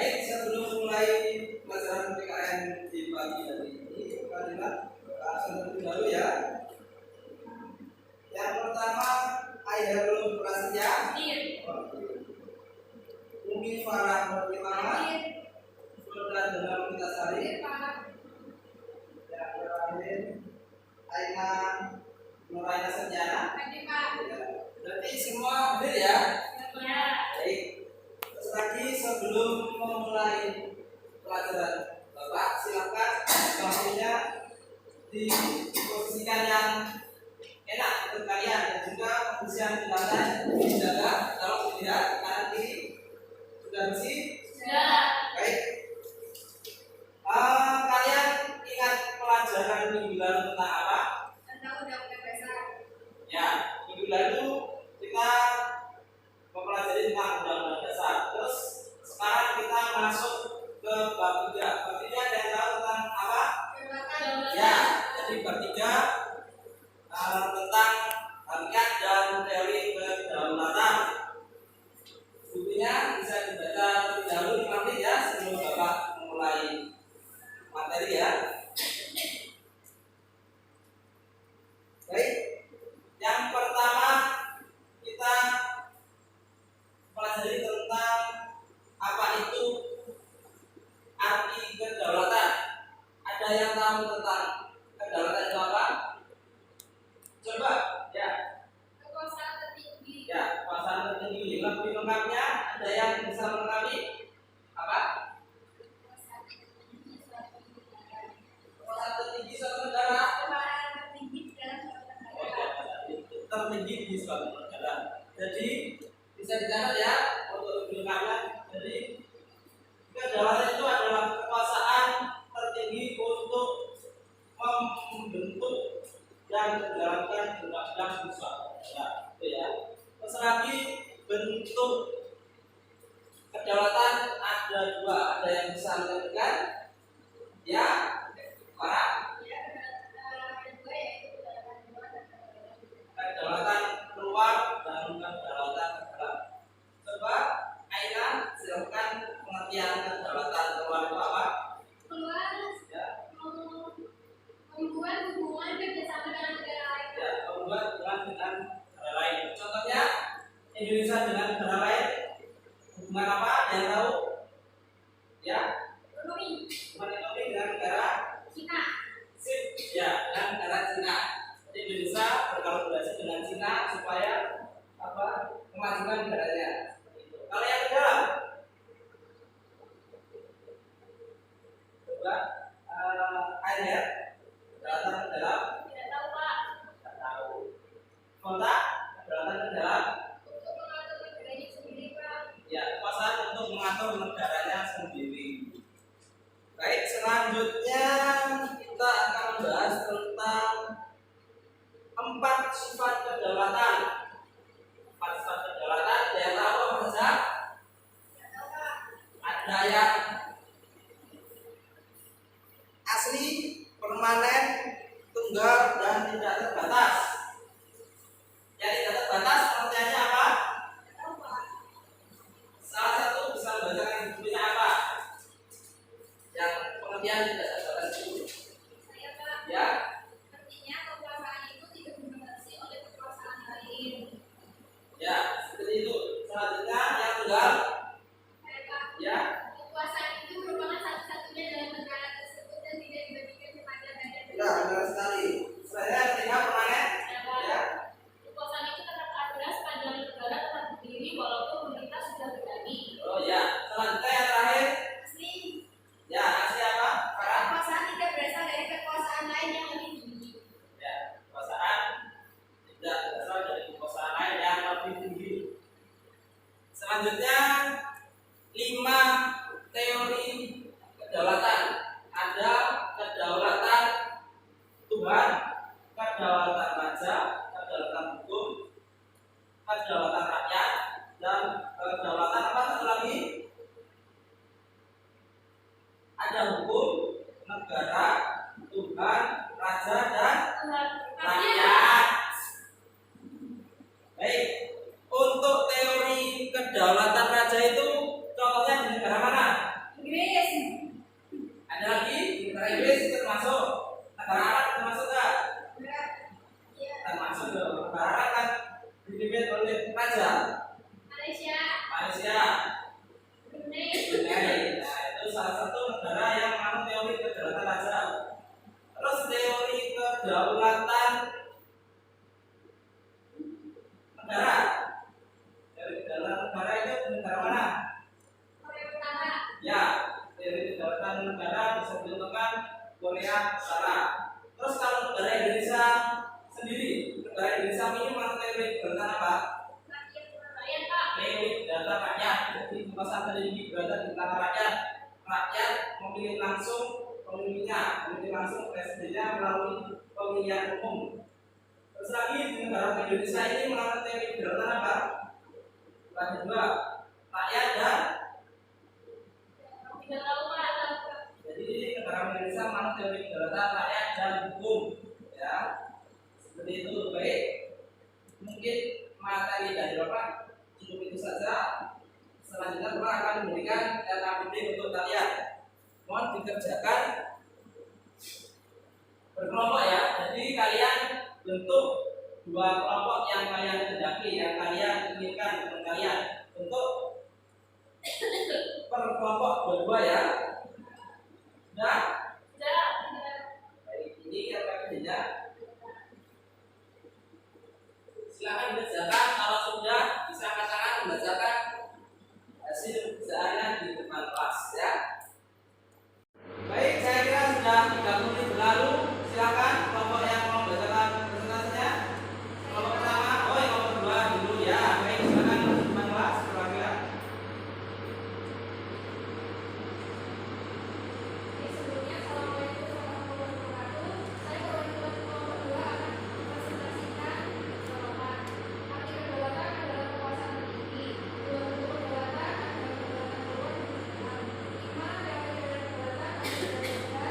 Baik, sebelum mulai pelajaran PKN di pagi hari ini, marilah terlebih dahulu ya. Yang pertama, ayat belum prasetya. Umi Farah Nurtimana. Saudara dalam kita sari. Yang terakhir, Aina Nuraina Senjana. Berarti semua hadir ya? Baik. Terus lagi sebelum memulai pelajaran Bapak, silakan waktunya diposisikan yang enak untuk kalian dan juga kebersihan di lantai dijaga. Kalau tidak, kanan kiri sudah bersih? Sudah. Baik. Kalian ingat pelajaran minggu lalu tentang apa? Tentang undang-undang dasar. Ya, minggu lalu kita mempelajari tentang undang-undang dasar. Terus sekarang kita masuk ke bab 3. Bab 3 ada yang tahu tentang apa? Ya, jadi bab 3 tentang hakikat dan teori kedaulatan. Bukunya bisa dibaca terlebih dahulu 5 menit ya sebelum Bapak memulai materi ya. Baik, yang pertama kita pelajari tentang apa itu arti kedaulatan. Ada yang tahu tentang kedaulatan itu apa? Coba, ya. Kekuasaan tertinggi. Ya, kekuasaan tertinggi. Lebih lengkapnya, ada yang bisa melengkapi apa? Kekuasaan tertinggi suatu negara. Tertinggi di suatu negara. Jadi bisa dicatat ya untuk lebih lengkapnya. Jadi kedaulatan itu adalah kekuasaan tertinggi untuk membentuk dan menjalankan undang-undang di suatu negara. Itu ya. Terus lagi bentuk kedaulatan ada dua. Ada yang bisa menentukan ya, para kedaulatan luar dan kedaulatan dalam. Coba Aina silakan pengertian kedaulatan luar itu apa? Keluar Ya. membuat hubungan kerjasama dengan negara lain. Ya, membuat hubungan dengan negara lain. Contohnya Indonesia dengan negara lain hubungan apa? Yang tahu? Ya. Ekonomi. Hubungan ekonomi dengan negara Cina. Sip. Ya, dengan negara Cina. Jadi Indonesia berkolaborasi dengan Cina supaya apa? Memajukan negaranya. Kalau yang ke dalam, coba ayat kedaulatan ke dalam. Tidak tahu Pak. Tidak tahu. Kota kedaulatan ke dalam. Untuk mengatur negaranya sendiri Pak. Ya, kekuasaan untuk mengatur negaranya sendiri. Baik, selanjutnya kita akan membahas tentang 4 sifat kedaulatan. 4 sifat kedaulatan, yang tahu apa saja? Tidak tahu Pak. Ada yang asli, permanen, tunggal, dan tidak terbatas. Yang tidak terbatas pengertiannya apa? Tidak tahu Pak. Salah satu bisa membacakan bukunya apa? Yang pengertian tidak terbatas itu. Saya Pak. Ya, Artinya kekuasaan itu tidak dibatasi oleh kekuasaan lain. ya, seperti itu. Selanjutnya yang tunggal, Saya Pak. ya, Kekuasaan itu merupakan satu-satunya dalam negara tersebut dan tidak dibagikan kepada badan ya benar sekali. Selanjutnya yang ketiga permanen, Saya Pak. ya, Kekuasaan itu tetap ada sepanjang negara tetap berdiri walaupun pemerintah sudah berganti. oh ya. Selanjutnya yang terakhir, Asli, ya, asli apa? Farah? kekuasaan tidak berasal dari kekuasaan lain yang lebih tinggi. Ya, kekuasaan tidak berasal dari kekuasaan lain yang lebih tinggi. Selanjutnya 5 teori kedaulatan. Ada kedaulatan Tuhan, kedaulatan raja, kedaulatan hukum, kedaulatan rakyat, dan kedaulatan apa satu lagi? Ada hukum, negara, Tuhan, raja, dan rakyat. Baik, untuk teori kedaulatan raja itu contohnya di negara mana? Korea Utara. Terus kalau negara Indonesia sendiri, negara Indonesia ini mana teori kedaulatan apa? Rakyat, Pak. Teori kedaulatan rakyat. Jadi pembahasan dari ini berada di tangan rakyat. Rakyat memilih langsung pemimpinnya, memilih langsung presidennya melalui pemilihan umum. Terus lagi di negara Indonesia ini mana teori kedaulatan apa? Yang kedua, rakyat dan Tidak tahu, Pak. jadi negara Indonesia mana teori kedaulatan rakyat dan hukum, ya seperti itu. Baik, mungkin materi dari Bapak cukup itu saja. Selanjutnya Bapak akan memberikan LKPD untuk kalian. Mohon dikerjakan berkelompok ya. Jadi kalian bentuk dua kelompok yang kalian kendaki, yang kalian inginkan dengan kalian. Bentuk per kelompok berdua ya. Nah, baik, ini LKPD-nya. Silakan dikerjakan. Kalau sudah bisa katakan membacakan hasil kerjaannya di depan kelas ya. Baik, saya kira sudah 3 menit berlalu. Silakan kelompok yang mau membacakan presentasinya. Kelompok pertama, kelompok kedua dulu ya. Baik, silakan di depan kelas. Silakan. Sebelumnya, Assalamualaikum warahmatullahi wabarakatuh. Saya perwakilan kelompok 2 akan mempresentasikan jawaban. Arti kedaulatan adalah kekuasaan tertinggi. Dua bentuk kedaulatan adalah kedaulatan luar dan dalam. 5 teori dari kedaulatan adalah kedaulatan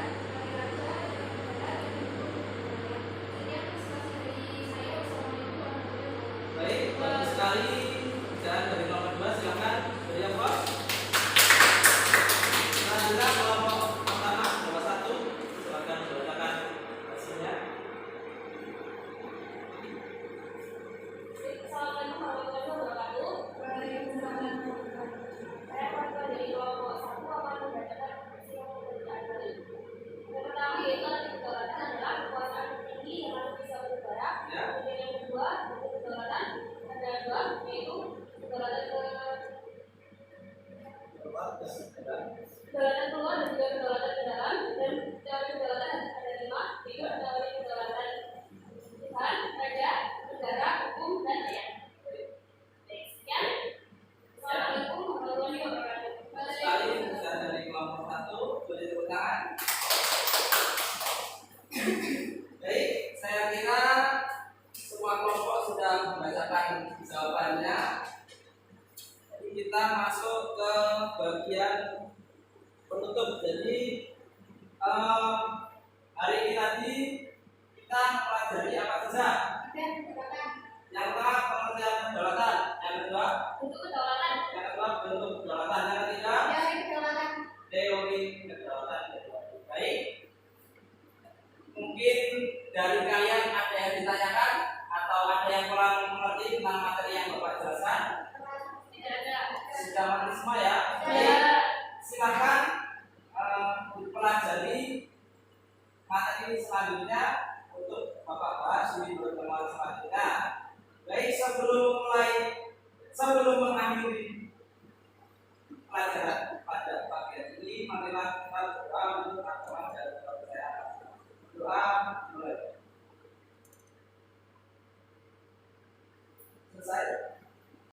dari raja, dari negara, dan hukum wilayah. Sekian presentasi dari saya. Wassalamualaikum warahmatullahi wabarakatuh. Baik, bagus sekali. Jalan dari kelompok 2 silakan. Dari yang bos. Selanjutnya kelompok pertama nomor 1 silakan membacakan hasilnya. Assalamualaikum warahmatullahi wabarakatuh. Waalaikumsalam warahmatullahi wabarakatuh. Saya perwakilan dari kelompok 1 akan membacakan hasil pekerjaan kali. Yang pertama yaitu arti kedaulatan adalah kekuasaan tertinggi yang harus bisa bergerak. Ya. Kemudian yang kedua bentuk kedaulatan ada dua yaitu kedaulatan kedaulatan keluar dan juga kedaulatan ke dalam, dan teori kedaulatan ada 5 yaitu teori kedaulatan Tuhan, raja, negara, hukum, dan rakyat. Baik, sekian. Assalamualaikum warahmatullahi wabarakatuh. Sekali bisa dari kelompok 1 boleh tepuk tangan. Baik, saya kira semua kelompok sudah membacakan jawabannya. Jadi kita masuk ke bagian penutup. Jadi hari ini tadi kita pelajari apa saja? Yang pertama pengertian kedaulatan, yang kedua Untuk kedaulatan, bentuk kedaulatan, yang ketiga teori kedaulatan, teori kedaulatan. Baik, mungkin dari kalian ada yang ditanyakan atau ada yang kurang mengerti tentang materi yang Bapak jelaskan? tidak ada. Sudah mengerti semua ya? Tidak. Silakan dipelajari materi selanjutnya untuk Bapak bahas di pertemuan selanjutnya. Baik, sebelum mengakhiri pelajaran pada pagi hari ini, marilah kita berdoa untuk agama dan kepercayaan. Doa mulai. Selesai.